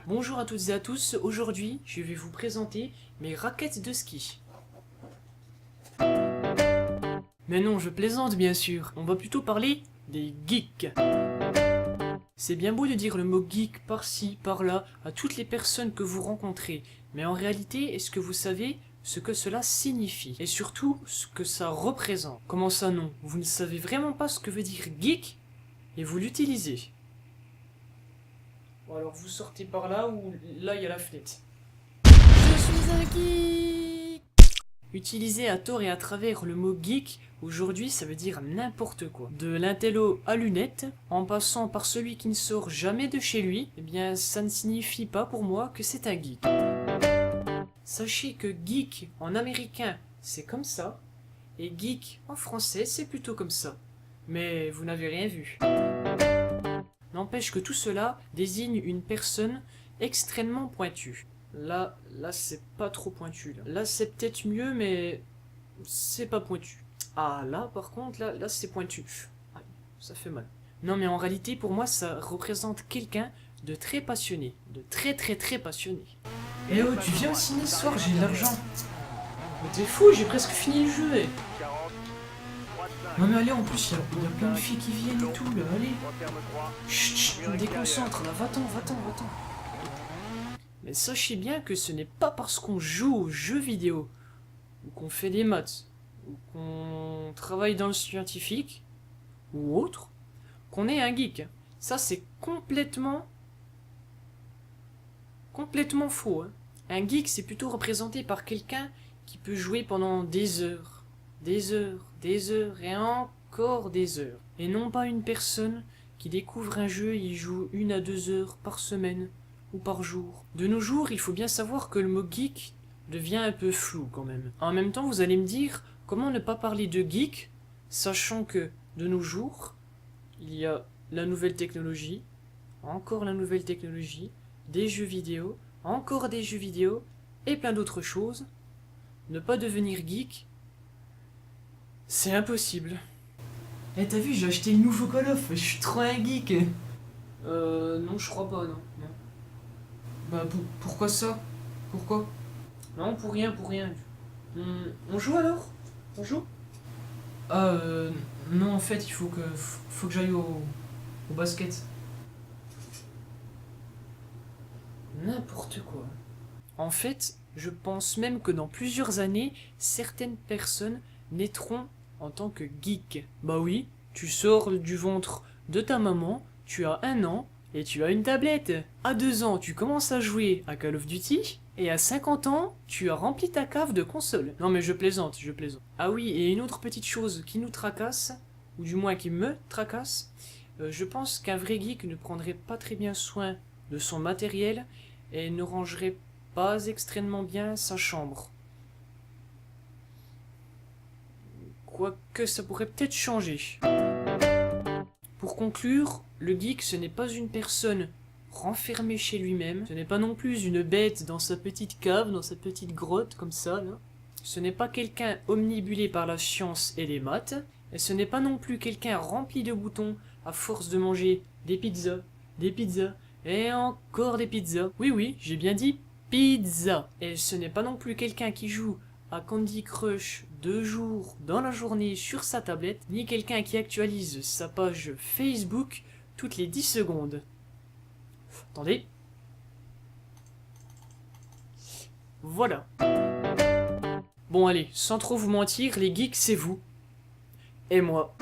Bonjour à toutes et à tous, aujourd'hui je vais vous présenter mes raquettes de ski. Mais non, je plaisante bien sûr, on va plutôt parler des geeks. C'est bien beau de dire le mot geek par-ci, par-là, à toutes les personnes que vous rencontrez, mais en réalité, est-ce que vous savez ce que cela signifie? Et surtout, ce que ça représente? Comment ça non? Vous ne savez vraiment pas ce que veut dire geek, et vous l'utilisez. Bon alors vous sortez par là ou là il y a la fenêtre. Je suis un geek. Utiliser à tort et à travers le mot geek, aujourd'hui ça veut dire n'importe quoi. De l'intello à lunettes, en passant par celui qui ne sort jamais de chez lui, eh bien ça ne signifie pas pour moi que c'est un geek. Sachez que geek en américain c'est comme ça, et geek en français c'est plutôt comme ça. Mais vous n'avez rien vu. N'empêche que tout cela désigne une personne extrêmement pointue. Là c'est pas trop pointu. Là c'est peut-être mieux, mais c'est pas pointu. Ah là par contre, là c'est pointu. Ah, ça fait mal. Non mais en réalité pour moi ça représente quelqu'un de très passionné. De très passionné. Eh oh, tu viens au ciné ce soir, j'ai de l'argent. Mais t'es fou, j'ai presque fini le jeu. Non mais allez, en plus il y a plein de filles qui viennent et tout là, allez. Chut, je me déconcentre là, va-t'en. Mais sachez bien que ce n'est pas parce qu'on joue aux jeux vidéo, ou qu'on fait des maths, ou qu'on travaille dans le scientifique, ou autre, qu'on est un geek. Ça c'est complètement faux. Hein. Un geek c'est plutôt représenté par quelqu'un qui peut jouer pendant des heures et encore des heures. Et non pas une personne qui découvre un jeu et y joue 1 à 2 heures par semaine ou par jour. De nos jours, il faut bien savoir que le mot geek devient un peu flou quand même. En même temps, vous allez me dire, comment ne pas parler de geek, sachant que de nos jours, il y a la nouvelle technologie, encore la nouvelle technologie, des jeux vidéo, encore des jeux vidéo, et plein d'autres choses. Ne pas devenir geek, c'est impossible. Eh t'as vu, j'ai acheté le nouveau Call of, je suis trop un geek. Non je crois pas, non. Bah pourquoi ça? Pourquoi? Non, pour rien. On joue alors? On joue? Non en fait il faut que j'aille au basket. N'importe quoi. En fait, je pense même que dans plusieurs années, certaines personnes naîtront en tant que geek. Bah oui, tu sors du ventre de ta maman, tu as 1 an et tu as une tablette. À 2 ans, tu commences à jouer à Call of Duty et à 50 ans, tu as rempli ta cave de consoles. Non mais je plaisante. Ah oui, et une autre petite chose qui nous tracasse, ou du moins qui me tracasse, je pense qu'un vrai geek ne prendrait pas très bien soin de son matériel et ne rangerait pas extrêmement bien sa chambre. Quoique ça pourrait peut-être changer. Pour conclure, le geek ce n'est pas une personne renfermée chez lui-même, ce n'est pas non plus une bête dans sa petite cave, dans sa petite grotte comme ça, là. Ce n'est pas quelqu'un omnibulé par la science et les maths, et ce n'est pas non plus quelqu'un rempli de boutons à force de manger des pizzas, et encore des pizzas. Oui, j'ai bien dit pizza. Et ce n'est pas non plus quelqu'un qui joue à Candy Crush 2 jours dans la journée sur sa tablette, ni quelqu'un qui actualise sa page Facebook toutes les 10 secondes. Attendez. Voilà. Bon allez, sans trop vous mentir, les geeks c'est vous. Et moi.